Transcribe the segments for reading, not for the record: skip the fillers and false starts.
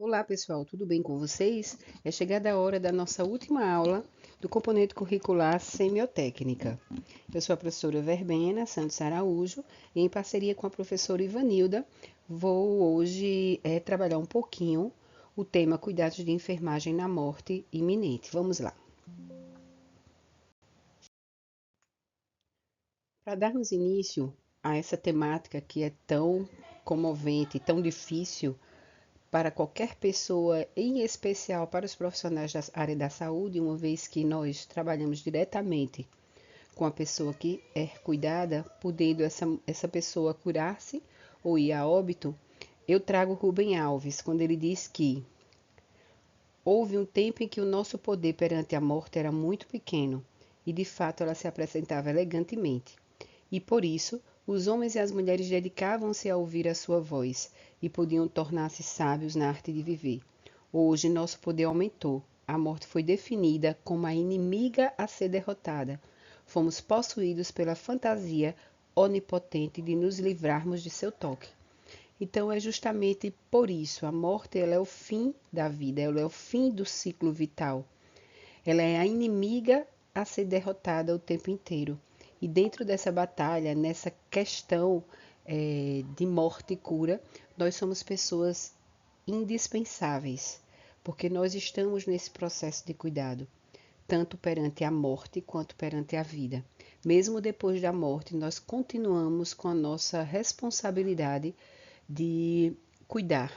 Olá pessoal, tudo bem com vocês? É chegada a hora da nossa última aula do componente curricular semiotécnica. Eu sou a professora Verbena Santos Araújo e em parceria com a professora Ivanilda vou hoje trabalhar um pouquinho o tema cuidados de enfermagem na morte iminente. Vamos lá. Para darmos início a essa temática que é tão comovente, tão difícil para qualquer pessoa, em especial para os profissionais da área da saúde, uma vez que nós trabalhamos diretamente com a pessoa que é cuidada, podendo essa pessoa curar-se ou ir a óbito, eu trago Rubem Alves, quando ele diz que houve um tempo em que o nosso poder perante a morte era muito pequeno, e de fato ela se apresentava elegantemente. E por isso, os homens e as mulheres dedicavam-se a ouvir a sua voz e podiam tornar-se sábios na arte de viver. Hoje, nosso poder aumentou. A morte foi definida como a inimiga a ser derrotada. Fomos possuídos pela fantasia onipotente de nos livrarmos de seu toque. Então, é justamente por isso, a morte ela é o fim da vida, ela é o fim do ciclo vital. Ela é a inimiga a ser derrotada o tempo inteiro. E dentro dessa batalha, nessa questão de morte e cura, nós somos pessoas indispensáveis, porque nós estamos nesse processo de cuidado, tanto perante a morte quanto perante a vida. Mesmo depois da morte, nós continuamos com a nossa responsabilidade de cuidar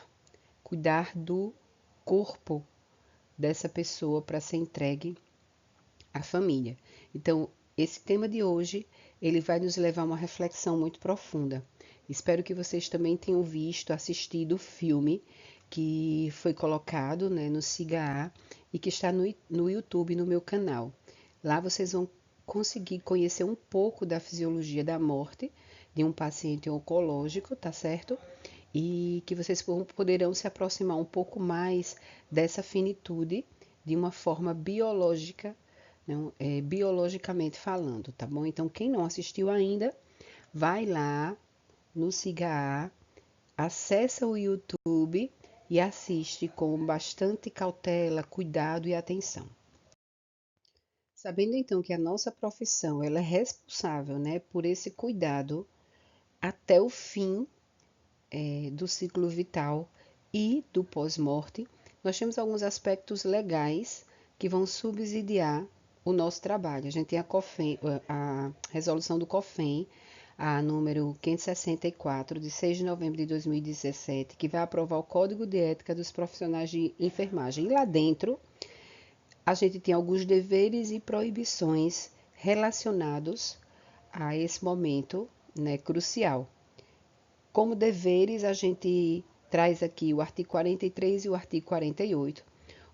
do corpo dessa pessoa para ser entregue à família. Então, esse tema de hoje, ele vai nos levar a uma reflexão muito profunda. Espero que vocês também tenham visto, assistido o filme que foi colocado, né, no SIGA e que está no YouTube, no meu canal. Lá vocês vão conseguir conhecer um pouco da fisiologia da morte de um paciente oncológico, tá certo? E que vocês poderão se aproximar um pouco mais dessa finitude de uma forma biológica, não, biologicamente falando, tá bom? Então, quem não assistiu ainda, vai lá no SIGA, acessa o YouTube e assiste com bastante cautela, cuidado e atenção. Sabendo então que a nossa profissão ela é responsável, né, por esse cuidado até o fim do ciclo vital e do pós-morte, nós temos alguns aspectos legais que vão subsidiar o nosso trabalho. A gente tem a resolução do COFEM, a número 564, de 6 de novembro de 2017, que vai aprovar o Código de Ética dos Profissionais de Enfermagem. E lá dentro, a gente tem alguns deveres e proibições relacionados a esse momento, né, crucial. Como deveres, a gente traz aqui o artigo 43 e o artigo 48,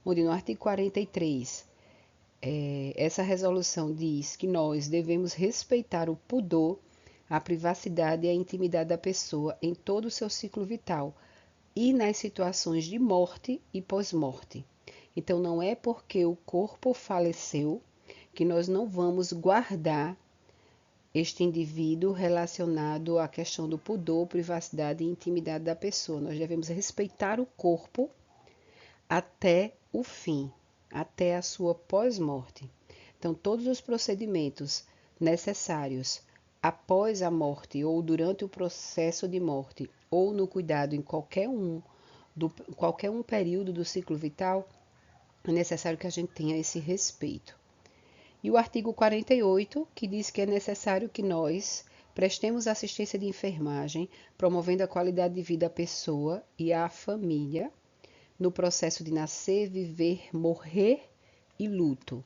onde no artigo 43, essa resolução diz que nós devemos respeitar o pudor, a privacidade e a intimidade da pessoa em todo o seu ciclo vital e nas situações de morte e pós-morte. Então, não é porque o corpo faleceu que nós não vamos guardar este indivíduo relacionado à questão do pudor, privacidade e intimidade da pessoa. Nós devemos respeitar o corpo até o fim, até a sua pós-morte. Então, todos os procedimentos necessários após a morte ou durante o processo de morte ou no cuidado em qualquer um período do ciclo vital, é necessário que a gente tenha esse respeito. E o artigo 48, que diz que é necessário que nós prestemos assistência de enfermagem, promovendo a qualidade de vida à pessoa e à família, no processo de nascer, viver, morrer e luto.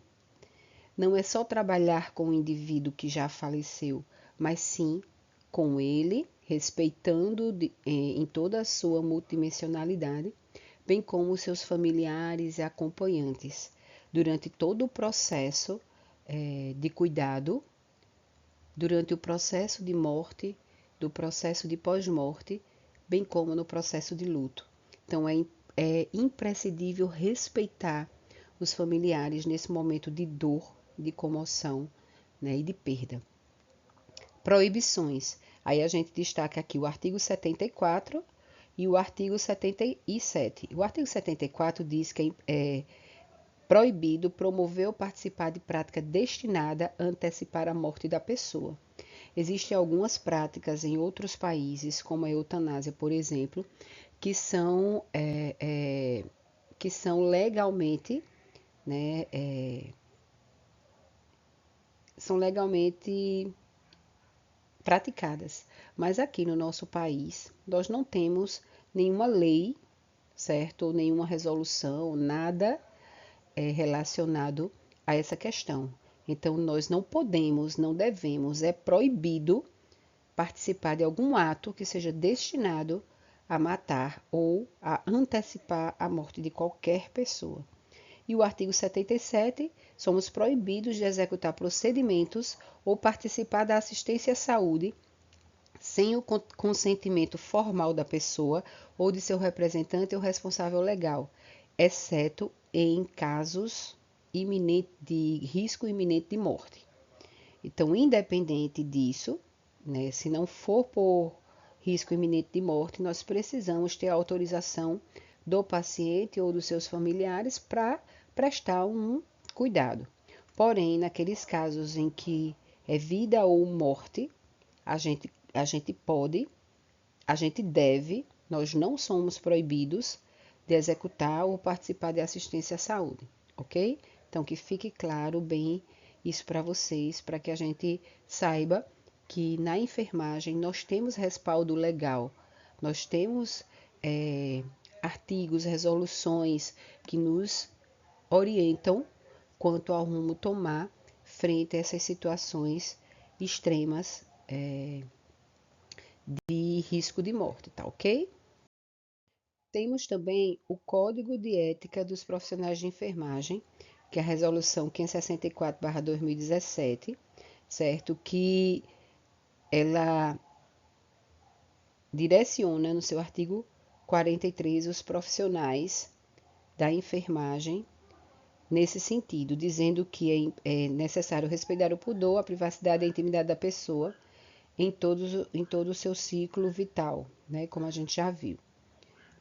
Não é só trabalhar com o indivíduo que já faleceu, mas sim com ele, respeitando em toda a sua multidimensionalidade, bem como os seus familiares e acompanhantes, durante todo o processo de cuidado, durante o processo de morte, do processo de pós-morte, bem como no processo de luto. Então, é imprescindível respeitar os familiares nesse momento de dor, de comoção, né, e de perda. Proibições. Aí a gente destaca aqui o artigo 74, e o artigo 77. O artigo 74 diz que é proibido promover ou participar de prática destinada a antecipar a morte da pessoa. Existem algumas práticas em outros países, como a eutanásia, por exemplo, que são, que são legalmente, né, são legalmente praticadas. Mas aqui no nosso país, nós não temos nenhuma lei, certo? Ou nenhuma resolução, nada relacionado a essa questão. Então, nós não podemos, não devemos, é proibido participar de algum ato que seja destinado a matar ou a antecipar a morte de qualquer pessoa. E o artigo 77, somos proibidos de executar procedimentos ou participar da assistência à saúde sem o consentimento formal da pessoa ou de seu representante ou responsável legal, exceto em casos de risco iminente de morte. Então, independente disso, né, se não for por risco iminente de morte, nós precisamos ter a autorização do paciente ou dos seus familiares para prestar um cuidado. Porém, naqueles casos em que é vida ou morte, a gente pode, a gente deve, nós não somos proibidos de executar ou participar de assistência à saúde, ok? Então, que fique claro bem isso para vocês, para que a gente saiba que na enfermagem nós temos respaldo legal, nós temos artigos, resoluções que nos orientam quanto ao rumo tomar frente a essas situações extremas de risco de morte, tá ok? Temos também o Código de Ética dos Profissionais de Enfermagem, que é a Resolução 564/2017, certo? Que ela direciona no seu artigo 43 os profissionais da enfermagem nesse sentido, dizendo que é necessário respeitar o pudor, a privacidade e a intimidade da pessoa em todo o seu ciclo vital, né? Como a gente já viu.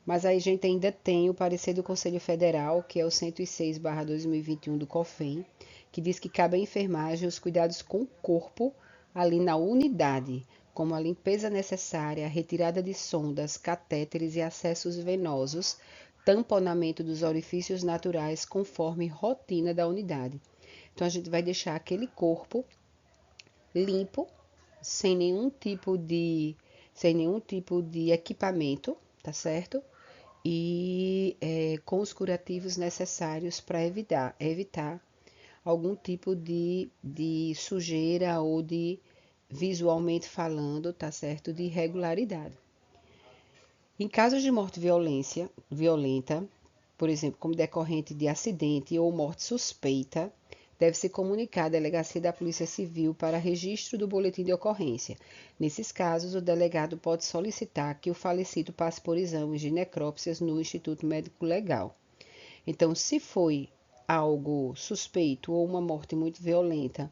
Mas aí a gente ainda tem o parecer do Conselho Federal, que é o 106/2021 do COFEM, que diz que cabe à enfermagem os cuidados com o corpo ali na unidade, como a limpeza necessária, a retirada de sondas, catéteres e acessos venosos, tamponamento dos orifícios naturais conforme rotina da unidade. Então a gente vai deixar aquele corpo limpo, sem nenhum tipo de equipamento, tá certo? E com os curativos necessários para evitar algum tipo de sujeira ou de, visualmente falando, tá certo, de irregularidade. Em casos de morte violenta, por exemplo, como decorrente de acidente ou morte suspeita, deve-se comunicar à delegacia da Polícia Civil para registro do boletim de ocorrência. Nesses casos, o delegado pode solicitar que o falecido passe por exames de necrópsias no Instituto Médico Legal. Então, se foi algo suspeito ou uma morte muito violenta,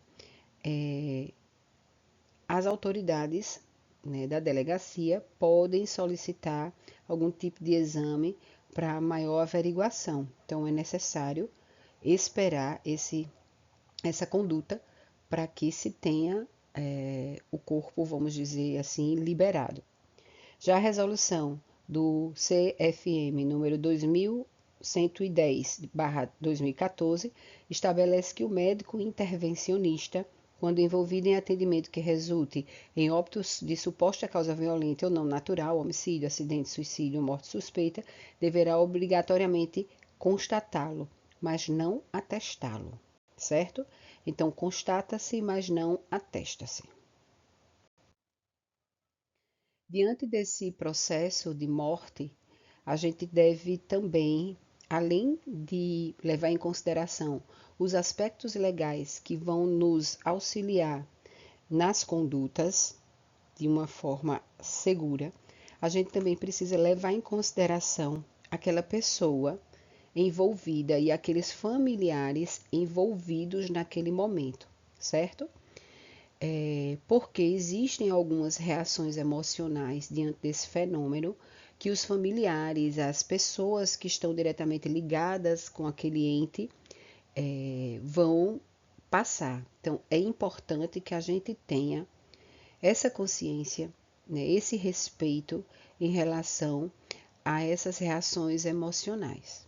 as autoridades, né, da delegacia podem solicitar algum tipo de exame para maior averiguação. Então, é necessário esperar essa conduta para que se tenha o corpo, vamos dizer assim, liberado. Já a resolução do CFM número 2110/2014 estabelece que o médico intervencionista, quando envolvido em atendimento que resulte em óbitos de suposta causa violenta ou não natural, homicídio, acidente, suicídio ou morte suspeita, deverá obrigatoriamente constatá-lo, mas não atestá-lo, certo? Então, constata-se, mas não atesta-se. Diante desse processo de morte, a gente deve também, além de levar em consideração os aspectos legais que vão nos auxiliar nas condutas de uma forma segura, a gente também precisa levar em consideração aquela pessoa envolvida e aqueles familiares envolvidos naquele momento, certo? Porque existem algumas reações emocionais diante desse fenômeno que os familiares, as pessoas que estão diretamente ligadas com aquele ente, vão passar. Então, é importante que a gente tenha essa consciência, né, esse respeito em relação a essas reações emocionais.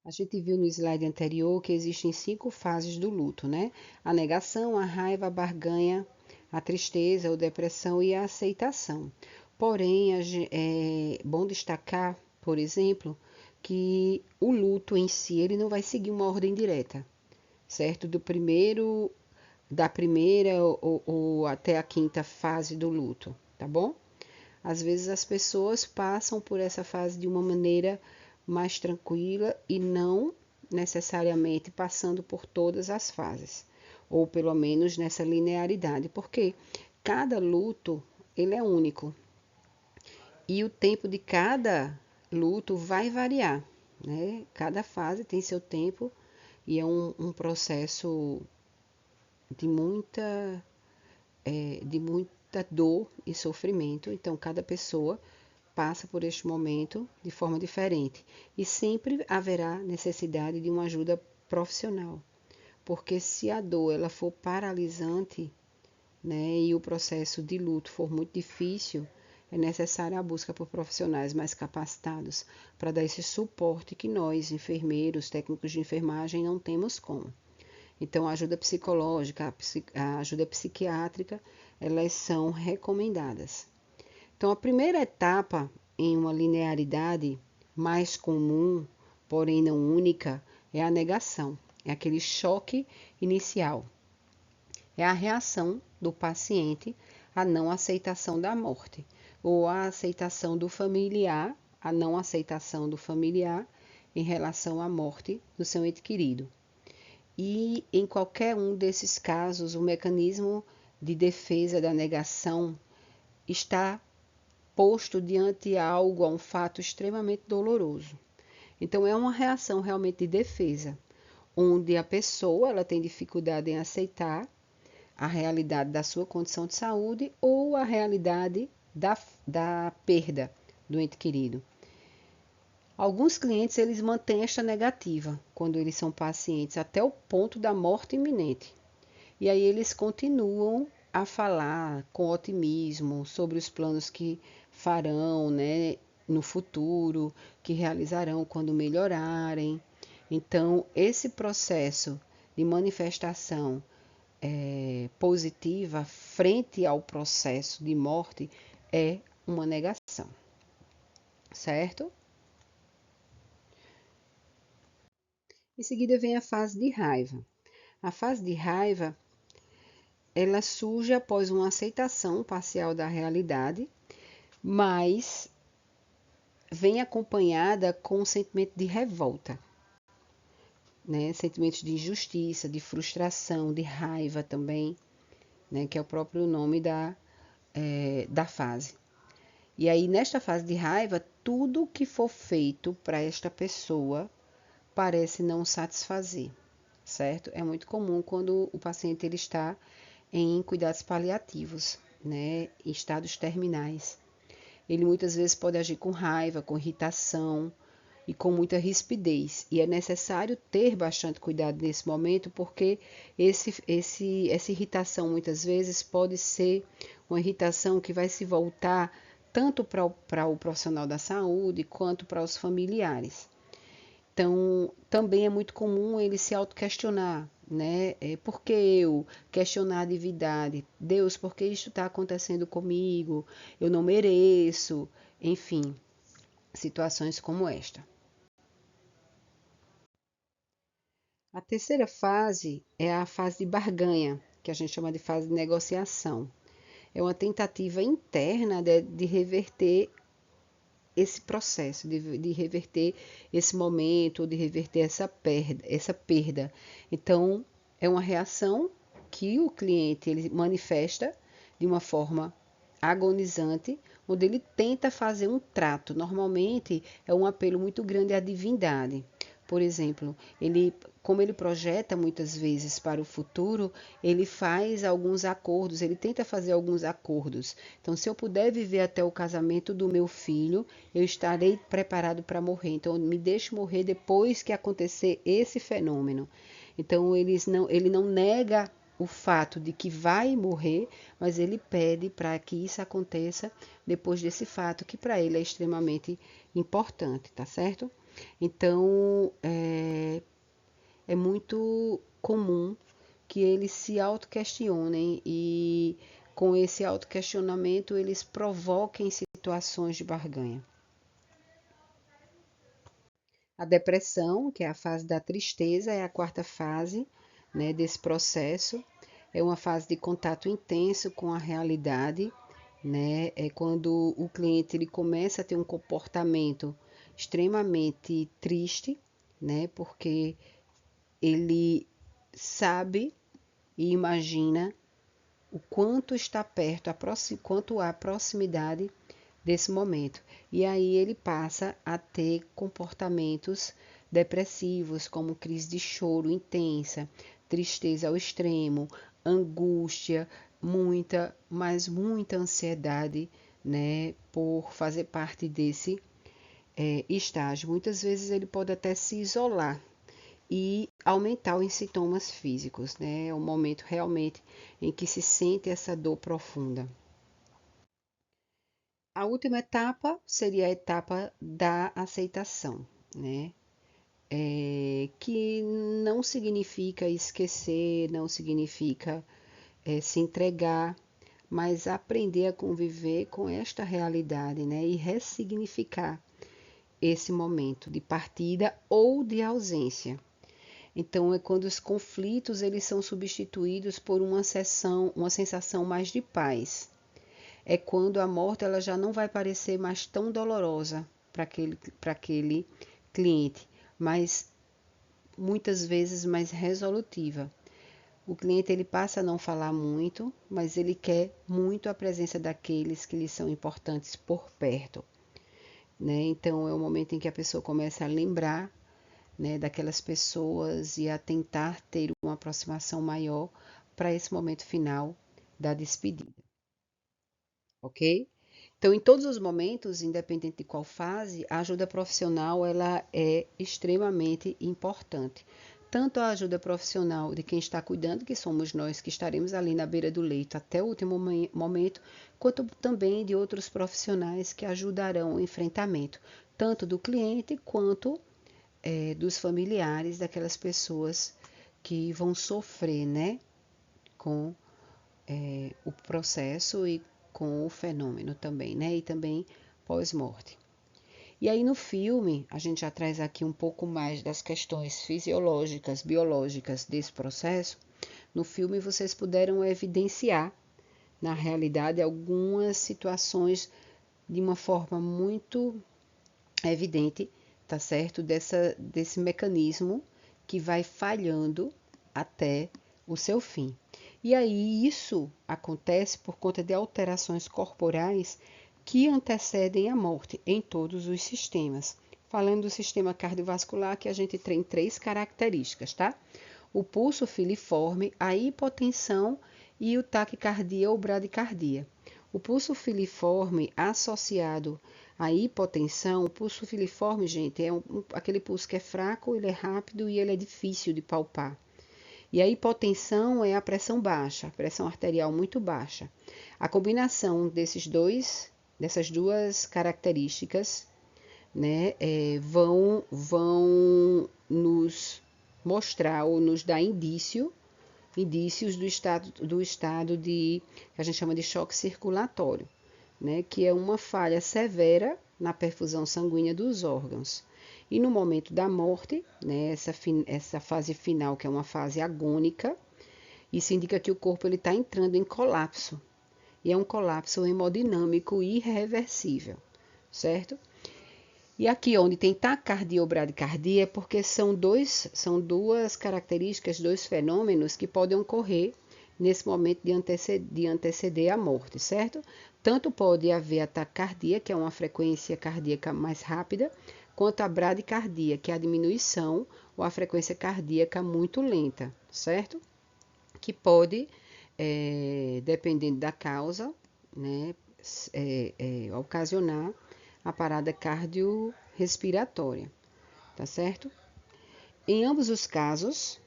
A gente viu no slide anterior que existem 5 fases do luto, né? A negação, a raiva, a barganha, a tristeza, a depressão e a aceitação. Porém, é bom destacar, por exemplo, que o luto em si ele não vai seguir uma ordem direta, certo? Da primeira ou até a quinta fase do luto, tá bom? Às vezes as pessoas passam por essa fase de uma maneira mais tranquila e não necessariamente passando por todas as fases, ou pelo menos nessa linearidade, porque cada luto ele é único e o tempo de cada luto vai variar, né? Cada fase tem seu tempo e é um processo de muita dor e sofrimento. Então, cada pessoa passa por este momento de forma diferente e sempre haverá necessidade de uma ajuda profissional, porque se a dor ela for paralisante, né, e o processo de luto for muito difícil, é necessária a busca por profissionais mais capacitados para dar esse suporte que nós, enfermeiros, técnicos de enfermagem, não temos como. Então, a ajuda psicológica, a ajuda psiquiátrica, elas são recomendadas. Então, a primeira etapa em uma linearidade mais comum, porém não única, é a negação. É aquele choque inicial. É a reação do paciente à não aceitação da morte, ou a aceitação do familiar, a não aceitação do familiar em relação à morte do seu ente querido. E em qualquer um desses casos, o mecanismo de defesa da negação está posto diante algo, a um fato extremamente doloroso. Então é uma reação realmente de defesa, onde a pessoa ela tem dificuldade em aceitar a realidade da sua condição de saúde ou a realidade da perda do ente querido. Alguns clientes eles mantêm esta negativa quando eles são pacientes até o ponto da morte iminente. E aí eles continuam a falar com otimismo sobre os planos que farão, né, no futuro, que realizarão quando melhorarem. Então, esse processo de manifestação positiva frente ao processo de morte é uma negação, certo? Em seguida vem a fase de raiva. A fase de raiva ela surge após uma aceitação parcial da realidade, mas vem acompanhada com um sentimento de revolta, né? Sentimentos de injustiça, de frustração, de raiva também, né? Que é o próprio nome da fase. E aí, nesta fase de raiva, tudo que for feito para esta pessoa parece não satisfazer, certo? É muito comum quando o paciente ele está em cuidados paliativos, né? Em estados terminais. Ele muitas vezes pode agir com raiva, com irritação e com muita rispidez. E é necessário ter bastante cuidado nesse momento, porque essa irritação muitas vezes pode ser uma irritação que vai se voltar tanto para o profissional da saúde quanto para os familiares. Então, também é muito comum ele se autoquestionar, né? Por que eu? Questionar a divindade. Deus, por que isso está acontecendo comigo? Eu não mereço. Enfim, situações como esta. A terceira fase é a fase de barganha, que a gente chama de fase de negociação. É uma tentativa interna de reverter esse processo, de reverter esse momento, de reverter essa perda. Então, é uma reação que o cliente ele manifesta de uma forma agonizante, onde ele tenta fazer um trato. Normalmente é um apelo muito grande à divindade, Por exemplo, como ele projeta muitas vezes para o futuro, ele faz alguns acordos, ele tenta fazer alguns acordos. Então, se eu puder viver até o casamento do meu filho, eu estarei preparado para morrer. Então, me deixe morrer depois que acontecer esse fenômeno. Então, ele não nega o fato de que vai morrer, mas ele pede para que isso aconteça depois desse fato, que para ele é extremamente importante, tá certo? Então, é muito comum que eles se autoquestionem e, com esse autoquestionamento, eles provoquem situações de barganha. A depressão, que é a fase da tristeza, é a quarta fase, né, desse processo. É uma fase de contato intenso com a realidade, né? É quando o cliente ele começa a ter um comportamento extremamente triste, né? Porque ele sabe e imagina o quanto está perto, quanto há proximidade desse momento. E aí ele passa a ter comportamentos depressivos, como crise de choro intensa, tristeza ao extremo, angústia, mas muita ansiedade, né, por fazer parte desse estágio. Muitas vezes ele pode até se isolar e aumentar os sintomas físicos, né? É um momento realmente em que se sente essa dor profunda. A última etapa seria a etapa da aceitação, né? Que não significa esquecer, não significa se entregar, mas aprender a conviver com esta realidade, né? E ressignificar esse momento de partida ou de ausência. Então é quando os conflitos eles são substituídos por uma sensação mais de paz. É quando a morte ela já não vai parecer mais tão dolorosa para aquele cliente, mas muitas vezes mais resolutiva. O cliente ele passa a não falar muito, mas ele quer muito a presença daqueles que lhe são importantes por perto, né? Então é o momento em que a pessoa começa a lembrar, né, daquelas pessoas e a tentar ter uma aproximação maior para esse momento final da despedida, ok? Então, em todos os momentos, independente de qual fase, a ajuda profissional ela é extremamente importante. Tanto a ajuda profissional de quem está cuidando, que somos nós que estaremos ali na beira do leito até o último momento, quanto também de outros profissionais que ajudarão o enfrentamento, tanto do cliente quanto dos familiares daquelas pessoas que vão sofrer, né, com o processo e com o fenômeno também, né, e também pós-morte. E aí no filme a gente já traz aqui um pouco mais das questões fisiológicas, biológicas desse processo. No filme vocês puderam evidenciar, na realidade, algumas situações de uma forma muito evidente, tá certo? Desse mecanismo que vai falhando até o seu fim. E aí isso acontece por conta de alterações corporais que antecedem a morte em todos os sistemas. Falando do sistema cardiovascular, que a gente tem três características, tá? O pulso filiforme, a hipotensão e o taquicardia ou bradicardia. O pulso filiforme associado à hipotensão, o pulso filiforme, gente, é aquele pulso que é fraco, ele é rápido e ele é difícil de palpar. E a hipotensão é a pressão baixa, a pressão arterial muito baixa. A combinação dessas duas características, né, vão nos mostrar ou nos dar indícios do estado que a gente chama de choque circulatório, né, que é uma falha severa na perfusão sanguínea dos órgãos. E no momento da morte, né, essa fase final, que é uma fase agônica, isso indica que o corpo está entrando em colapso. E é um colapso hemodinâmico irreversível, certo? E aqui onde tem taquicardia ou bradicardia é porque são duas características, dois fenômenos que podem ocorrer nesse momento de anteceder a morte, certo? Tanto pode haver a taquicardia, que é uma frequência cardíaca mais rápida, quanto a bradicardia, que é a diminuição ou a frequência cardíaca muito lenta, certo? Que pode, dependendo da causa, né, ocasionar a parada cardiorrespiratória, tá certo? Em ambos os casos,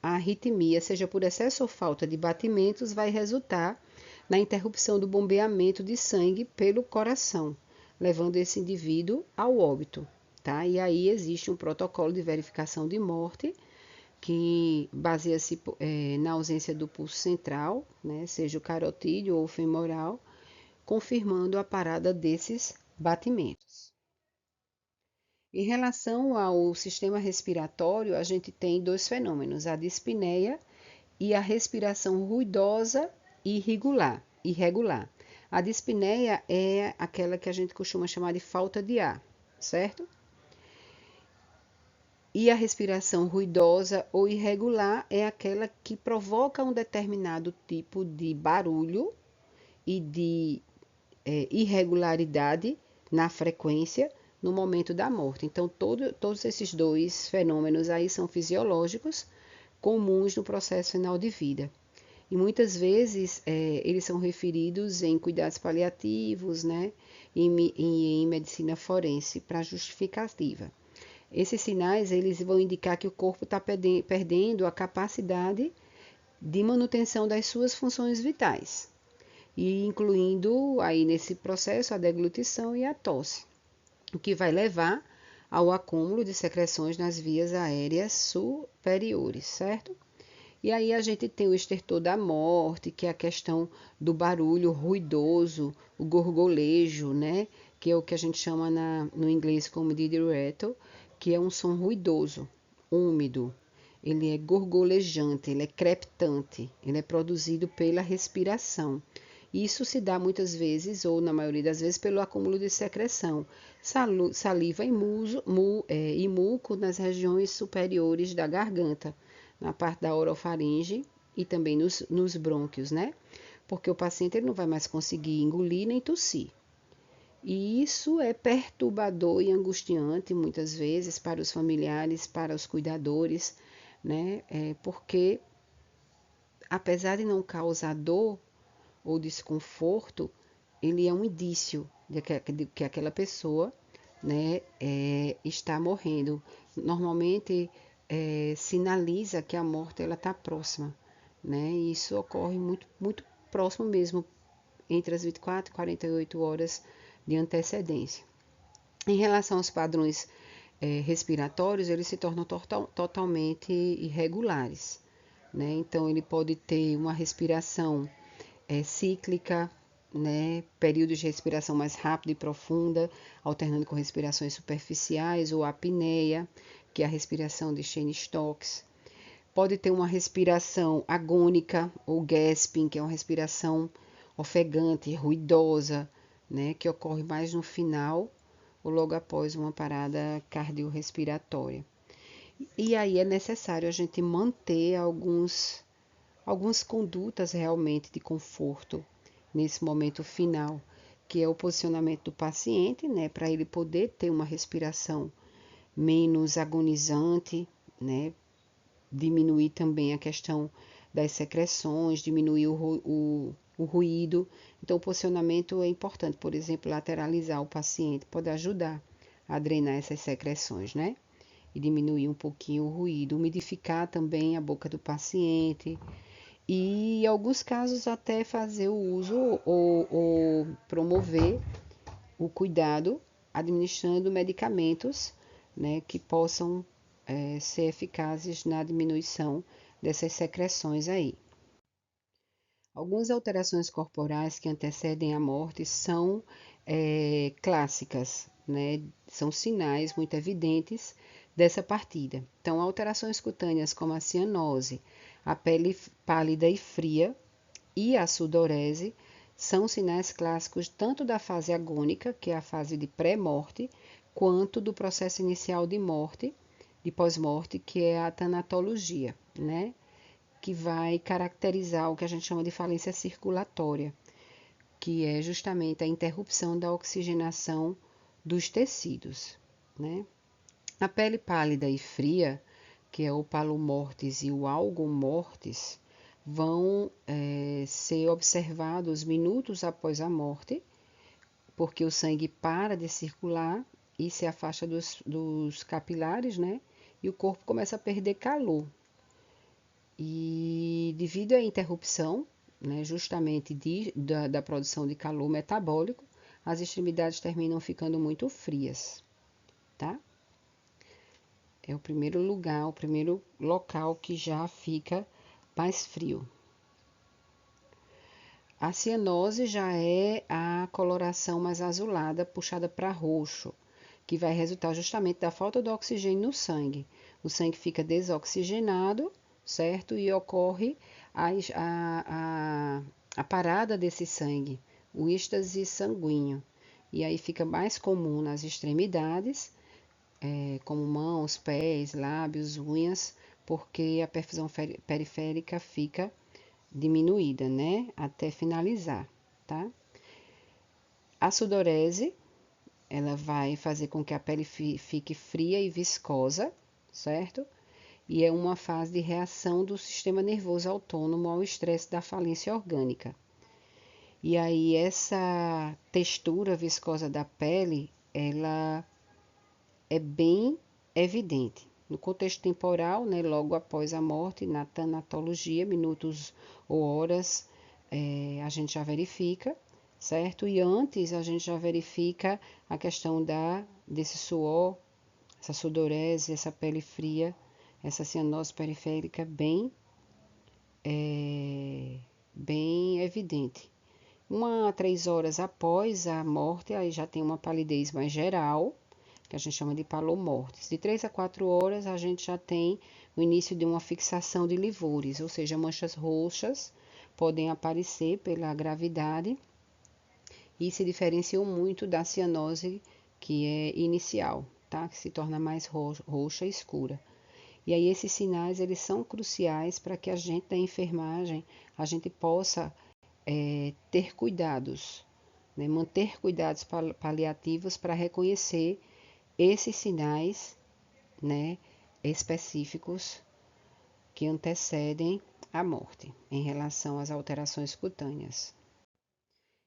a arritmia, seja por excesso ou falta de batimentos, vai resultar na interrupção do bombeamento de sangue pelo coração, levando esse indivíduo ao óbito, tá? E aí existe um protocolo de verificação de morte que baseia-se na ausência do pulso central, né, seja o carotídeo ou o femoral, confirmando a parada desses batimentos. Em relação ao sistema respiratório, a gente tem dois fenômenos, a dispneia e a respiração ruidosa e irregular. A dispneia é aquela que a gente costuma chamar de falta de ar, certo? E a respiração ruidosa ou irregular é aquela que provoca um determinado tipo de barulho e de irregularidade na frequência no momento da morte. Então, todos esses dois fenômenos aí são fisiológicos, comuns no processo final de vida. E muitas vezes eles são referidos em cuidados paliativos, né, em medicina forense, para justificativa. Esses sinais eles vão indicar que o corpo está perdendo a capacidade de manutenção das suas funções vitais, e incluindo aí nesse processo a deglutição e a tosse, o que vai levar ao acúmulo de secreções nas vias aéreas superiores, certo? E aí a gente tem o estertor da morte, que é a questão do barulho ruidoso, o gorgolejo, né? Que é o que a gente chama no inglês como didireto, que é um som ruidoso, úmido. Ele é gorgolejante, ele é crepitante, ele é produzido pela respiração. Isso se dá muitas vezes, ou na maioria das vezes, pelo acúmulo de secreção, saliva e muco nas regiões superiores da garganta, na parte da orofaringe e também nos brônquios, né? Porque o paciente ele não vai mais conseguir engolir nem tossir. E isso é perturbador e angustiante muitas vezes para os familiares, para os cuidadores, né? Porque apesar de não causar dor ou desconforto, ele é um indício de que aquela pessoa, né, está morrendo. Normalmente sinaliza que a morte ela está próxima, né? E isso ocorre muito próximo mesmo, entre as 24 e 48 horas de antecedência. Em relação aos padrões respiratórios, eles se tornam totalmente irregulares, né? Então, ele pode ter uma respiração cíclica, né? Períodos de respiração mais rápida e profunda, alternando com respirações superficiais, ou apneia, que é a respiração de Cheyne-Stokes. Pode ter uma respiração agônica, ou gasping, que é uma respiração ofegante, ruidosa, né? Que ocorre mais no final ou logo após uma parada cardiorrespiratória. E aí é necessário a gente manter algumas condutas realmente de conforto nesse momento final, que é o posicionamento do paciente, né, para ele poder ter uma respiração menos agonizante, né, diminuir também a questão das secreções, diminuir o ruído. Então, o posicionamento é importante, por exemplo, lateralizar o paciente pode ajudar a drenar essas secreções, né? E diminuir um pouquinho o ruído, umidificar também a boca do paciente, e em alguns casos até fazer o uso ou promover o cuidado administrando medicamentos, né, que possam ser eficazes na diminuição dessas secreções aí. Algumas alterações corporais que antecedem a morte são clássicas, né? São sinais muito evidentes dessa partida. Então, alterações cutâneas como a cianose, a pele pálida e fria e a sudorese são sinais clássicos tanto da fase agônica, que é a fase de pré-morte, quanto do processo inicial de morte, de pós-morte, que é a tanatologia, né? Que vai caracterizar o que a gente chama de falência circulatória, que é justamente a interrupção da oxigenação dos tecidos, né? A pele pálida e fria, que é o palo mortis e o algo mortis, vão ser observados minutos após a morte, porque o sangue para de circular e se afasta dos capilares, né? E o corpo começa a perder calor. E devido à interrupção, né, justamente da produção de calor metabólico, as extremidades terminam ficando muito frias, tá? É o primeiro lugar, o primeiro local que já fica mais frio. A cianose já é a coloração mais azulada, puxada para roxo, que vai resultar justamente da falta do oxigênio no sangue. O sangue fica desoxigenado, certo? E ocorre a parada desse sangue, o êxtase sanguíneo. E aí fica mais comum nas extremidades, como mãos, pés, lábios, unhas, porque a perfusão periférica fica diminuída, né? Até finalizar, tá? A sudorese, ela vai fazer com que a pele fique fria e viscosa, certo? E é uma fase de reação do sistema nervoso autônomo ao estresse da falência orgânica. E aí essa textura viscosa da pele, ela é bem evidente. No contexto temporal, né, logo após a morte, na tanatologia, minutos ou horas, a gente já verifica, certo? E antes a gente já verifica a questão desse suor, essa sudorese, essa pele fria, essa cianose periférica bem evidente. 1 a 3 horas após a morte, aí já tem uma palidez mais geral, que a gente chama de palomortes. De 3 a 4 horas, a gente já tem o início de uma fixação de livores, ou seja, manchas roxas podem aparecer pela gravidade e se diferenciam muito da cianose, que é inicial, tá? Que se torna mais roxa e escura. E aí esses sinais, eles são cruciais para que a gente da enfermagem, a gente possa ter cuidados, né? Manter cuidados paliativos para reconhecer esses sinais, né, específicos que antecedem a morte em relação às alterações cutâneas.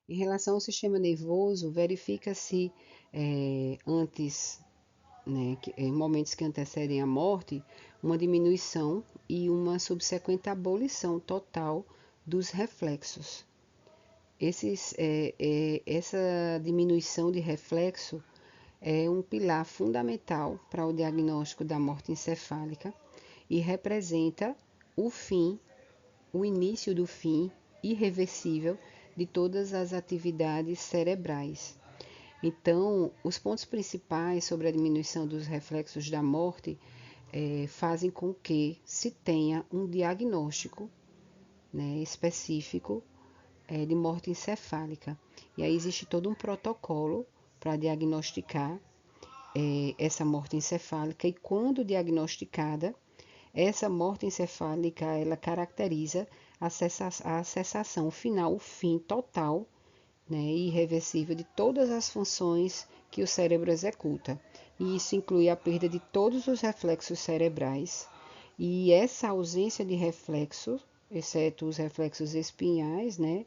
Em relação ao sistema nervoso, verifica-se antes, né, em momentos que antecedem a morte, uma diminuição e uma subsequente abolição total dos reflexos. Essa diminuição de reflexo é um pilar fundamental para o diagnóstico da morte encefálica e representa o fim, o início do fim irreversível de todas as atividades cerebrais. Então, os pontos principais sobre a diminuição dos reflexos da morte fazem com que se tenha um diagnóstico, né, específico de morte encefálica. E aí existe todo um protocolo para diagnosticar essa morte encefálica e quando diagnosticada, essa morte encefálica ela caracteriza a cessação final, o fim total, né, e irreversível de todas as funções que o cérebro executa. E isso inclui a perda de todos os reflexos cerebrais. E essa ausência de reflexos, exceto os reflexos espinhais, né,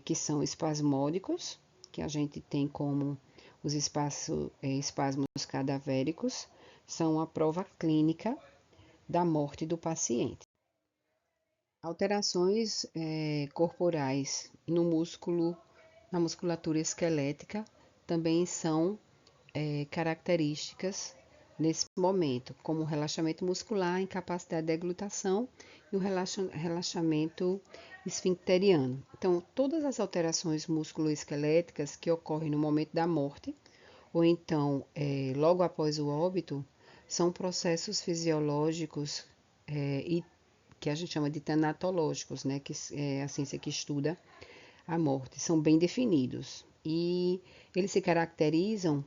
que são espasmódicos, que a gente tem como os espasmos cadavéricos, são a prova clínica da morte do paciente. Alterações corporais no músculo, na musculatura esquelética, também são características nesse momento, como o relaxamento muscular, incapacidade de deglutação e o relaxamento esfincteriano. Então, todas as alterações musculoesqueléticas que ocorrem no momento da morte, ou então logo após o óbito, são processos fisiológicos e que a gente chama de tanatológicos, né, que é a ciência que estuda a morte, são bem definidos. E eles se caracterizam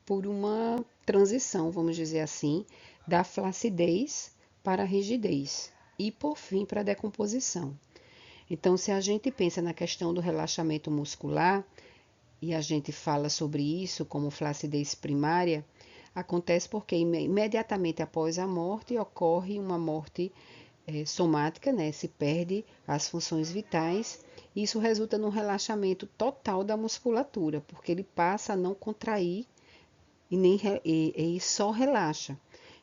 por uma transição, vamos dizer assim, da flacidez para a rigidez e, por fim, para a decomposição. Então, se a gente pensa na questão do relaxamento muscular e a gente fala sobre isso como flacidez primária, Acontece porque imediatamente após a morte ocorre uma morte somática, né? Se perde as funções vitais. Isso resulta num relaxamento total da musculatura, porque ele passa a não contrair e só relaxa.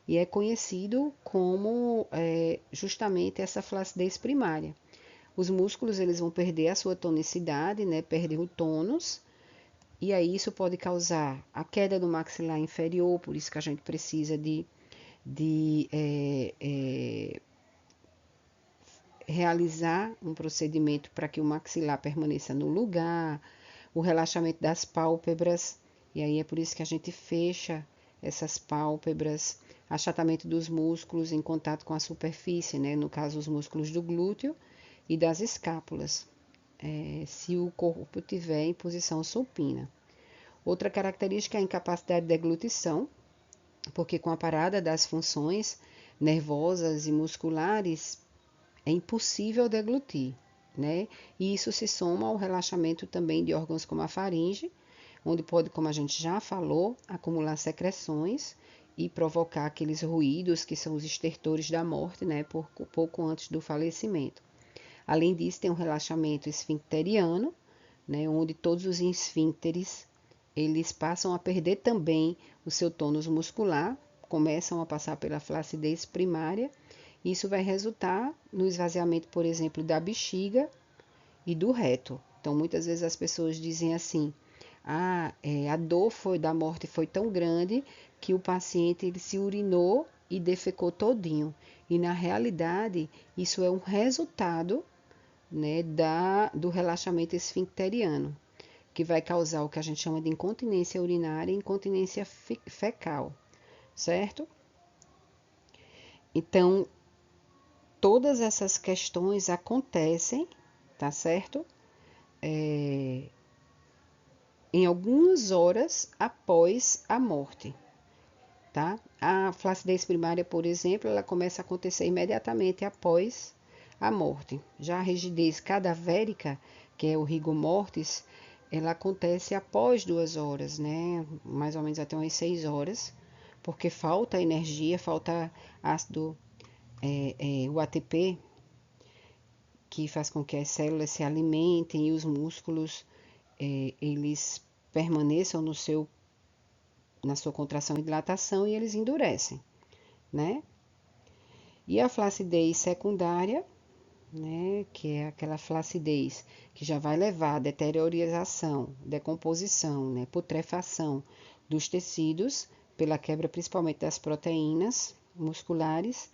E é conhecido como justamente essa flacidez primária. Os músculos eles vão perder a sua tonicidade, né? Perder o tônus, e aí isso pode causar a queda do maxilar inferior, por isso que a gente precisa de realizar um procedimento para que o maxilar permaneça no lugar, o relaxamento das pálpebras, e aí é por isso que a gente fecha essas pálpebras, achatamento dos músculos em contato com a superfície, né? No caso, os músculos do glúteo e das escápulas, se o corpo estiver em posição supina. Outra característica é a incapacidade de deglutição, porque com a parada das funções nervosas e musculares é impossível deglutir, né? E isso se soma ao relaxamento também de órgãos como a faringe, onde pode, como a gente já falou, acumular secreções e provocar aqueles ruídos que são os estertores da morte, né? Pouco antes do falecimento. Além disso, tem um relaxamento esfincteriano, né? Onde todos os esfíncteres eles passam a perder também o seu tônus muscular, começam a passar pela flacidez primária. Isso vai resultar no esvaziamento, por exemplo, da bexiga e do reto. Então, muitas vezes as pessoas dizem assim: a dor da morte foi tão grande que o paciente ele se urinou e defecou todinho. E na realidade, isso é um resultado, né, do relaxamento esfincteriano, que vai causar o que a gente chama de incontinência urinária e incontinência fecal, certo? Então, todas essas questões acontecem, tá certo? Em algumas horas após a morte, tá? A flacidez primária, por exemplo, ela começa a acontecer imediatamente após a morte. Já a rigidez cadavérica, que é o rigor mortis, ela acontece após 2 horas, né? Mais ou menos até umas 6 horas, porque falta energia, falta ácido, o ATP, que faz com que as células se alimentem e os músculos eles permaneçam na sua contração e dilatação e eles endurecem, né? E a flacidez secundária, né, que é aquela flacidez que já vai levar a deteriorização, decomposição, né, putrefação dos tecidos, pela quebra principalmente das proteínas musculares,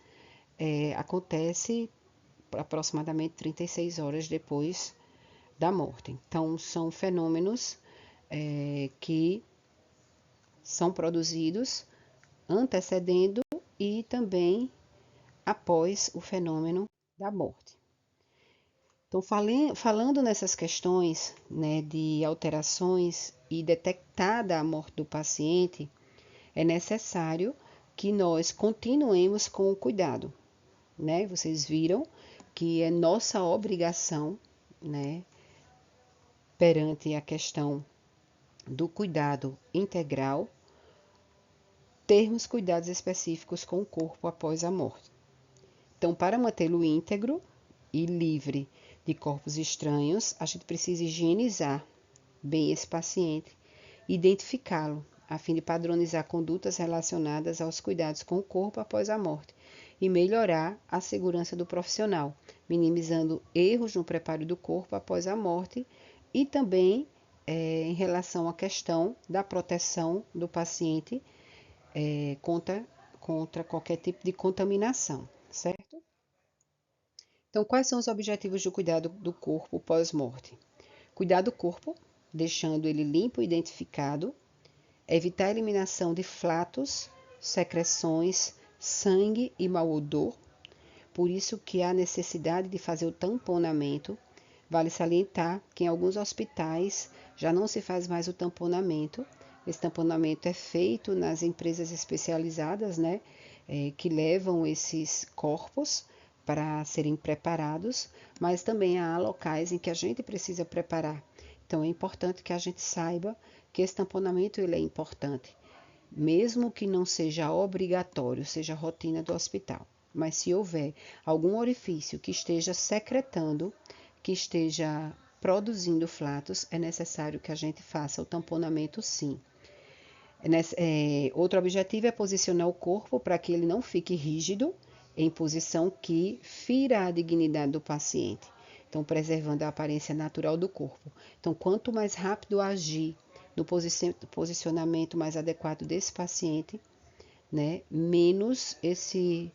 acontece aproximadamente 36 horas depois da morte. Então, são fenômenos que são produzidos antecedendo e também após o fenômeno da morte. Então, falando nessas questões, né, de alterações e detectada a morte do paciente, é necessário que nós continuemos com o cuidado, né? Vocês viram que é nossa obrigação, né, perante a questão do cuidado integral, termos cuidados específicos com o corpo após a morte. Então, para mantê-lo íntegro e livre de corpos estranhos, a gente precisa higienizar bem esse paciente, identificá-lo, a fim de padronizar condutas relacionadas aos cuidados com o corpo após a morte e melhorar a segurança do profissional, minimizando erros no preparo do corpo após a morte e também em relação à questão da proteção do paciente contra qualquer tipo de contaminação, certo? Então, quais são os objetivos do cuidado do corpo pós-morte? Cuidar do corpo, deixando ele limpo e identificado, evitar a eliminação de flatos, secreções, sangue e mau odor, por isso que há necessidade de fazer o tamponamento. Vale salientar que em alguns hospitais já não se faz mais o tamponamento. Esse tamponamento é feito nas empresas especializadas, né, que levam esses corpos para serem preparados, mas também há locais em que a gente precisa preparar. Então é importante que a gente saiba que esse tamponamento ele é importante. mesmo que não seja obrigatório, seja rotina do hospital. Mas se houver algum orifício que esteja secretando, que esteja produzindo flatos, é necessário que a gente faça o tamponamento sim. Outro objetivo é posicionar o corpo para que ele não fique rígido, em posição que fira a dignidade do paciente. Então, preservando a aparência natural do corpo. Então, quanto mais rápido agir no posicionamento mais adequado desse paciente, né, menos esse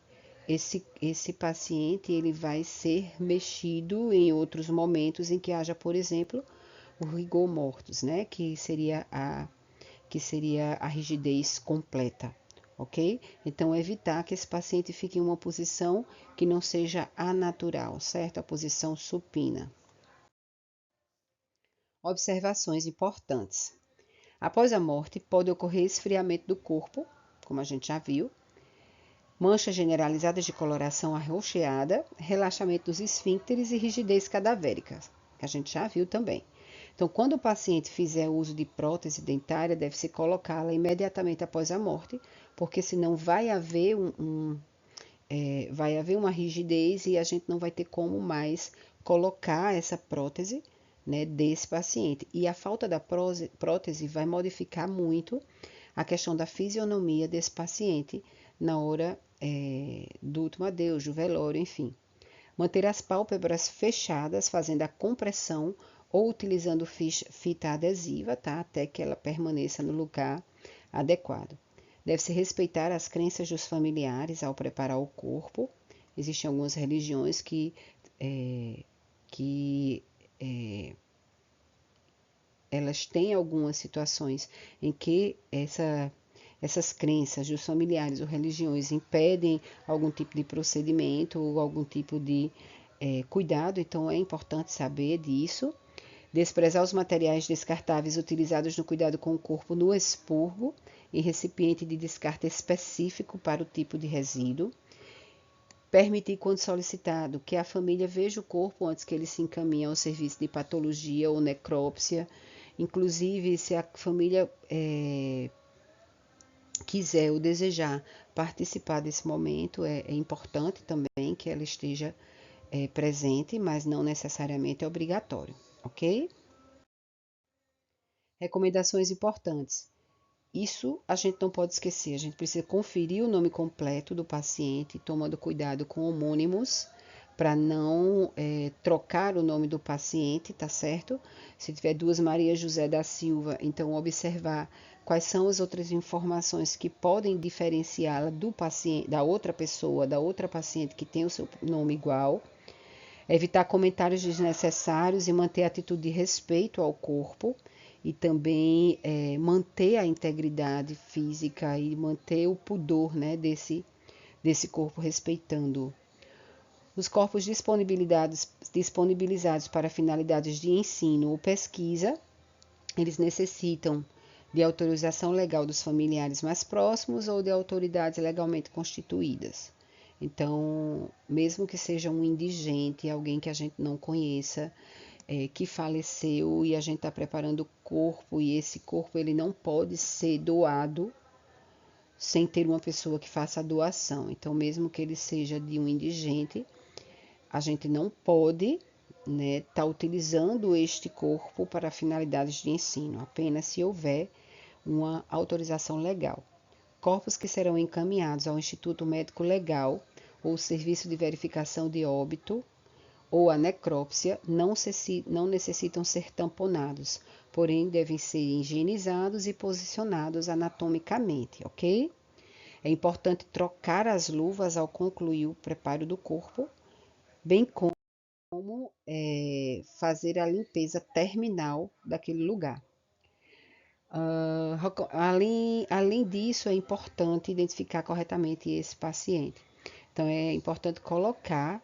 paciente ele vai ser mexido em outros momentos em que haja, por exemplo, o rigor mortis, né, que seria a rigidez completa, ok? Então, evitar que esse paciente fique em uma posição que não seja anatural, certo? A posição supina. Observações importantes. Após a morte, pode ocorrer esfriamento do corpo, como a gente já viu, manchas generalizadas de coloração arroxeada, relaxamento dos esfíncteres e rigidez cadavérica, que a gente já viu também. Então, quando o paciente fizer uso de prótese dentária, deve-se colocá-la imediatamente após a morte, porque senão vai haver vai haver uma rigidez e a gente não vai ter como mais colocar essa prótese, né, desse paciente. E a falta da prótese vai modificar muito a questão da fisionomia desse paciente na hora do último adeus, do velório, enfim. Manter as pálpebras fechadas, fazendo a compressão ou utilizando fita adesiva, tá? Até que ela permaneça no lugar adequado. Deve-se respeitar as crenças dos familiares ao preparar o corpo. Existem algumas religiões que elas têm algumas situações em que essas crenças dos familiares ou religiões impedem algum tipo de procedimento ou algum tipo de cuidado, então é importante saber disso. Desprezar os materiais descartáveis utilizados no cuidado com o corpo no expurgo, em recipiente de descarte específico para o tipo de resíduo. Permitir, quando solicitado, que a família veja o corpo antes que ele se encaminhe ao serviço de patologia ou necrópsia. Inclusive, se a família quiser ou desejar participar desse momento, é importante também que ela esteja presente, mas não necessariamente é obrigatório, ok? Recomendações importantes. Isso a gente não pode esquecer, a gente precisa conferir o nome completo do paciente, tomando cuidado com homônimos, para não trocar o nome do paciente, tá certo? Se tiver duas Maria José da Silva, então observar quais são as outras informações que podem diferenciá-la do paciente, da outra pessoa, da outra paciente que tem o seu nome igual. Evitar comentários desnecessários e manter a atitude de respeito ao corpo e também manter a integridade física e manter o pudor, né, desse corpo, respeitando. Os corpos disponibilizados para finalidades de ensino ou pesquisa, eles necessitam de autorização legal dos familiares mais próximos ou de autoridades legalmente constituídas. Então, mesmo que seja um indigente, alguém que a gente não conheça, que faleceu e a gente está preparando o corpo e esse corpo ele não pode ser doado sem ter uma pessoa que faça a doação. Então, mesmo que ele seja de um indigente, a gente não pode tá utilizando este corpo para finalidades de ensino, apenas se houver uma autorização legal. Corpos que serão encaminhados ao Instituto Médico Legal ou Serviço de Verificação de Óbito ou a necrópsia não necessitam ser tamponados, porém devem ser higienizados e posicionados anatomicamente, ok? É importante trocar as luvas ao concluir o preparo do corpo, bem como fazer a limpeza terminal daquele lugar. Além disso, é importante identificar corretamente esse paciente. Então, é importante colocar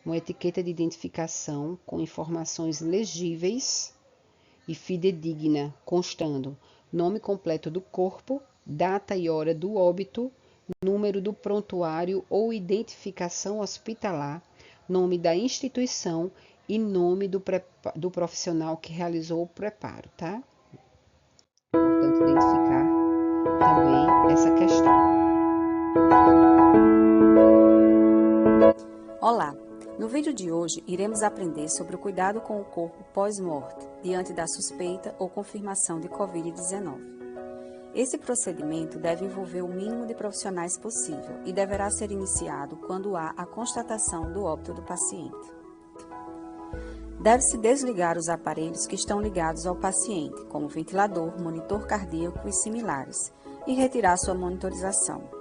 uma etiqueta de identificação com informações legíveis e fidedigna, constando nome completo do corpo, data e hora do óbito, número do prontuário ou identificação hospitalar, nome da instituição e nome do profissional que realizou o preparo, tá? É importante identificar também essa questão. Olá! No vídeo de hoje, iremos aprender sobre o cuidado com o corpo pós-morte, diante da suspeita ou confirmação de Covid-19. Esse procedimento deve envolver o mínimo de profissionais possível e deverá ser iniciado quando há a constatação do óbito do paciente. Deve-se desligar os aparelhos que estão ligados ao paciente, como ventilador, monitor cardíaco e similares, e retirar sua monitorização.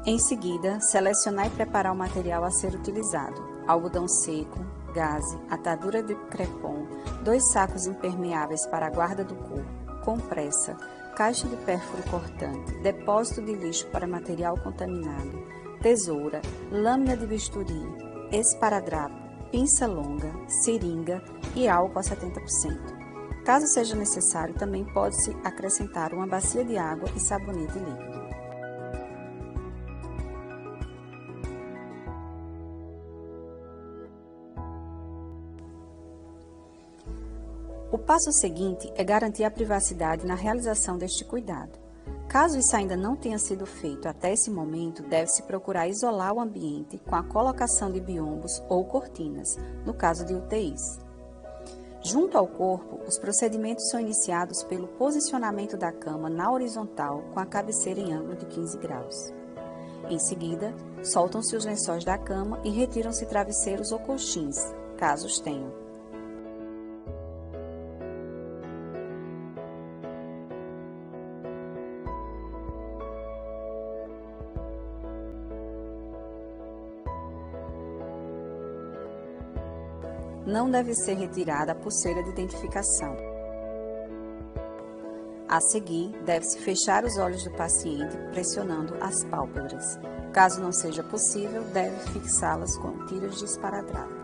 Em seguida, selecionar e preparar o material a ser utilizado: algodão seco, gaze, atadura de crepom, 2 sacos impermeáveis para a guarda do corpo, compressa, caixa de pérfuro cortante, depósito de lixo para material contaminado, tesoura, lâmina de bisturi, esparadrapo, pinça longa, seringa e álcool a 70%. Caso seja necessário, também pode-se acrescentar uma bacia de água e sabonete líquido. O passo seguinte é garantir a privacidade na realização deste cuidado. Caso isso ainda não tenha sido feito até esse momento, deve-se procurar isolar o ambiente com a colocação de biombos ou cortinas, no caso de UTIs. Junto ao corpo, os procedimentos são iniciados pelo posicionamento da cama na horizontal com a cabeceira em ângulo de 15 graus. Em seguida, soltam-se os lençóis da cama e retiram-se travesseiros ou colchins, caso os tenham. Não deve ser retirada a pulseira de identificação. A seguir, deve-se fechar os olhos do paciente pressionando as pálpebras. Caso não seja possível, deve fixá-las com tiras de esparadrapo.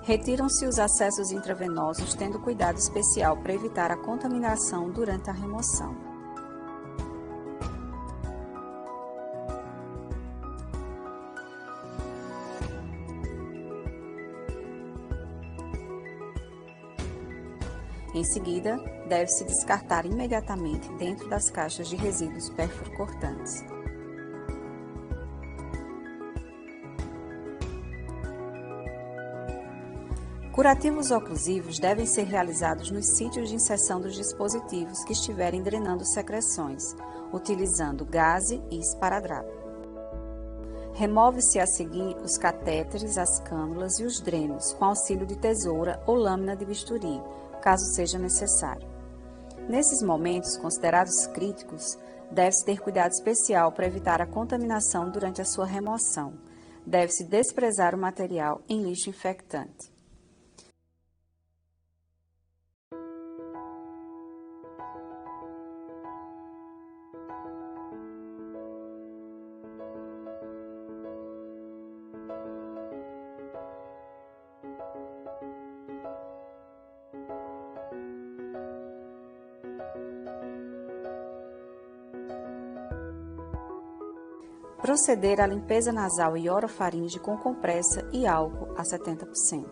Retiram-se os acessos intravenosos, tendo cuidado especial para evitar a contaminação durante a remoção. Em seguida, deve-se descartar imediatamente dentro das caixas de resíduos perfuro-cortantes. Curativos oclusivos devem ser realizados nos sítios de inserção dos dispositivos que estiverem drenando secreções, utilizando gaze e esparadrapo. Remove-se a seguir os catéteres, as cânulas e os drenos, com auxílio de tesoura ou lâmina de bisturi, caso seja necessário. Nesses momentos considerados críticos, deve-se ter cuidado especial para evitar a contaminação durante a sua remoção. Deve-se desprezar o material em lixo infectante. Proceder à limpeza nasal e orofaringe com compressa e álcool a 70%.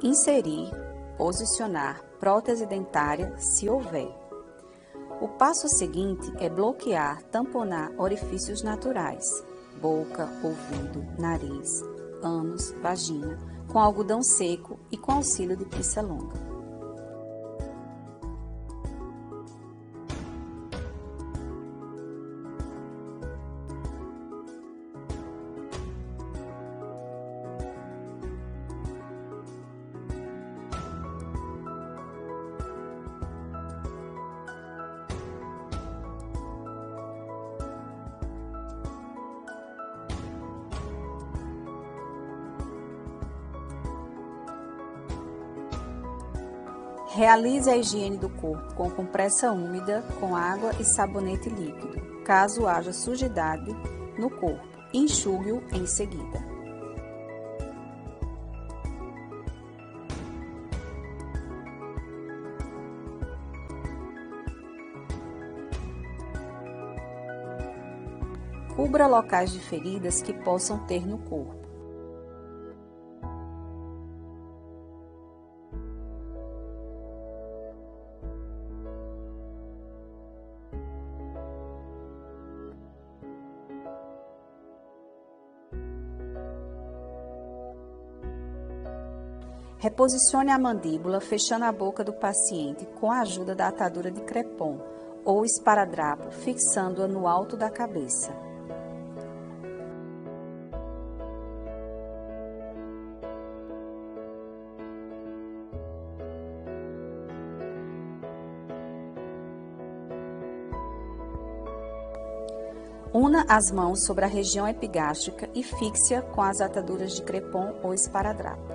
Inserir, posicionar prótese dentária, se houver. O passo seguinte é bloquear, tamponar orifícios naturais, boca, ouvido, nariz, ânus, vagina, com algodão seco e com auxílio de pinça longa. Realize a higiene do corpo com compressa úmida, com água e sabonete líquido. Caso haja sujidade no corpo, enxugue-o em seguida. Cubra locais de feridas que possam ter no corpo. Reposicione a mandíbula, fechando a boca do paciente com a ajuda da atadura de crepom ou esparadrapo, fixando-a no alto da cabeça. Una as mãos sobre a região epigástrica e fixe-a com as ataduras de crepom ou esparadrapo.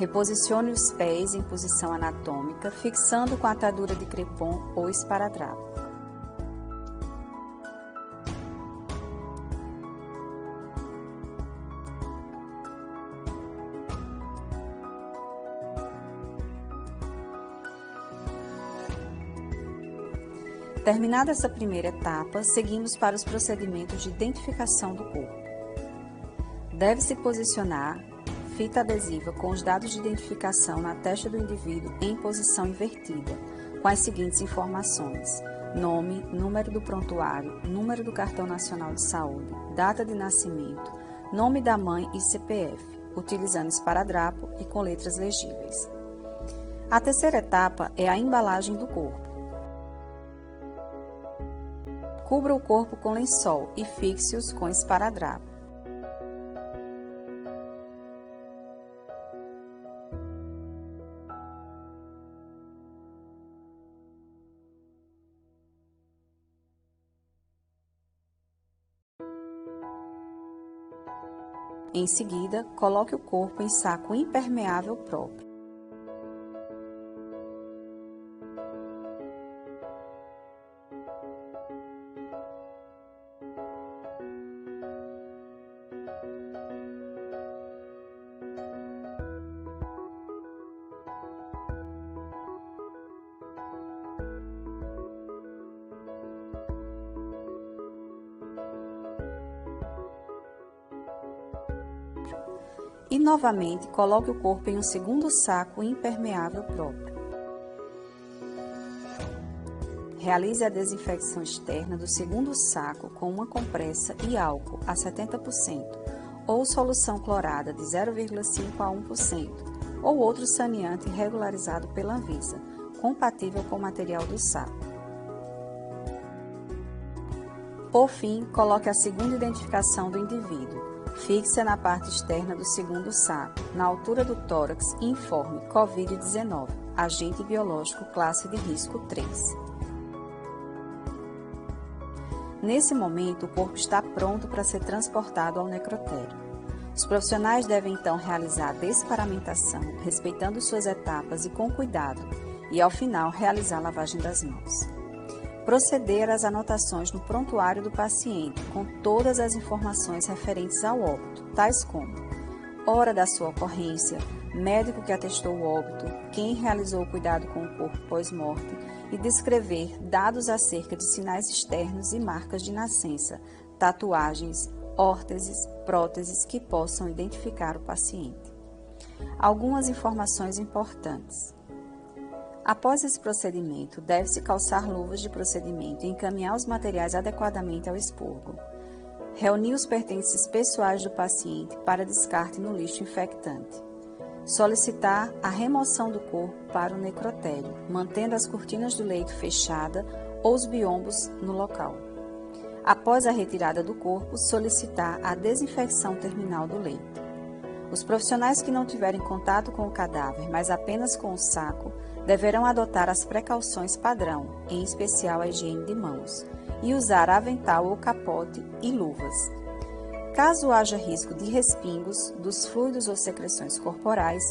Reposicione os pés em posição anatômica, fixando com a atadura de crepom ou esparadrapo. Terminada essa primeira etapa, seguimos para os procedimentos de identificação do corpo. Deve-se posicionar fita adesiva com os dados de identificação na testa do indivíduo em posição invertida, com as seguintes informações: nome, número do prontuário, número do cartão nacional de saúde, data de nascimento, nome da mãe e CPF, utilizando esparadrapo e com letras legíveis. A terceira etapa é a embalagem do corpo. Cubra o corpo com lençol e fixe-os com esparadrapo. Em seguida, coloque o corpo em saco impermeável próprio. E novamente coloque o corpo em um segundo saco impermeável próprio. Realize a desinfecção externa do segundo saco com uma compressa e álcool a 70% ou solução clorada de 0,5 a 1% ou outro saneante regularizado pela Anvisa, compatível com o material do saco. Por fim, coloque a segunda identificação do indivíduo. Fixe-a na parte externa do segundo saco, na altura do tórax e informe Covid-19, agente biológico classe de risco 3. Nesse momento, o corpo está pronto para ser transportado ao necrotério. Os profissionais devem então realizar a desparamentação, respeitando suas etapas e com cuidado, e ao final realizar a lavagem das mãos. Proceder às anotações no prontuário do paciente, com todas as informações referentes ao óbito, tais como hora da sua ocorrência, médico que atestou o óbito, quem realizou o cuidado com o corpo pós-morte e descrever dados acerca de sinais externos e marcas de nascença, tatuagens, órteses, próteses que possam identificar o paciente. Algumas informações importantes. Após esse procedimento, deve-se calçar luvas de procedimento e encaminhar os materiais adequadamente ao expurgo. Reunir os pertences pessoais do paciente para descarte no lixo infectante. Solicitar a remoção do corpo para o necrotério, mantendo as cortinas do leito fechadas ou os biombos no local. Após a retirada do corpo, solicitar a desinfecção terminal do leito. Os profissionais que não tiverem contato com o cadáver, mas apenas com o saco, deverão adotar as precauções padrão, em especial a higiene de mãos, e usar avental ou capote e luvas. Caso haja risco de respingos dos fluidos ou secreções corporais,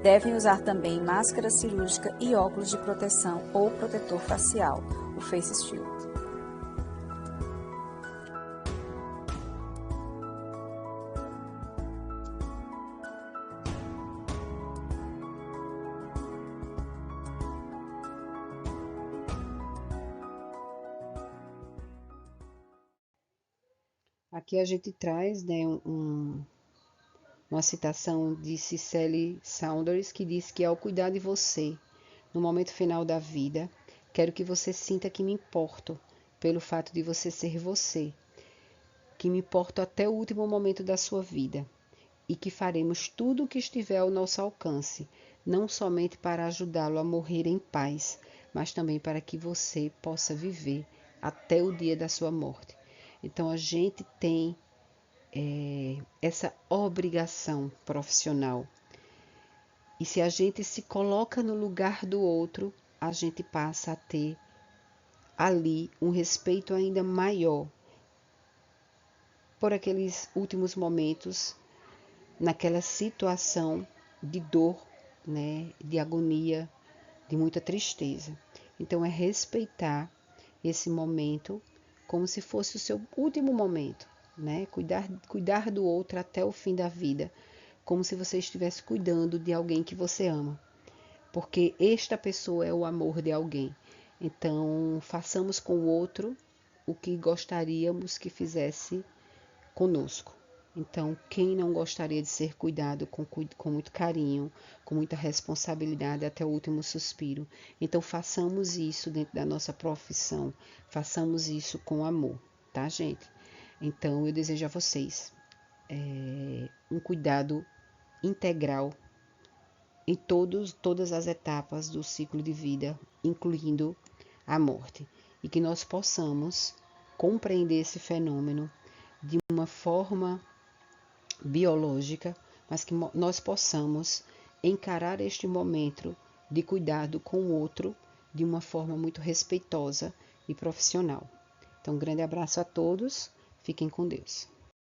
devem usar também máscara cirúrgica e óculos de proteção ou protetor facial, o Face Shield. Aqui a gente traz, né, uma citação de Cicely Saunders, que diz que ao cuidar de você no momento final da vida, quero que você sinta que me importo pelo fato de você ser você, que me importo até o último momento da sua vida e que faremos tudo o que estiver ao nosso alcance, não somente para ajudá-lo a morrer em paz, mas também para que você possa viver até o dia da sua morte. Então a gente tem essa obrigação profissional. E se a gente se coloca no lugar do outro, a gente passa a ter ali um respeito ainda maior por aqueles últimos momentos, naquela situação de dor, né, de agonia, de muita tristeza. Então é respeitar esse momento como se fosse o seu último momento, né? Cuidar do outro até o fim da vida, como se você estivesse cuidando de alguém que você ama, porque esta pessoa é o amor de alguém. Então, façamos com o outro o que gostaríamos que fizesse conosco. Então, quem não gostaria de ser cuidado com muito carinho, com muita responsabilidade até o último suspiro? Então, façamos isso dentro da nossa profissão, façamos isso com amor, tá, gente? Então, eu desejo a vocês um cuidado integral em todas as etapas do ciclo de vida, incluindo a morte, e que nós possamos compreender esse fenômeno de uma forma biológica, mas que nós possamos encarar este momento de cuidado com o outro de uma forma muito respeitosa e profissional. Então, um grande abraço a todos, fiquem com Deus.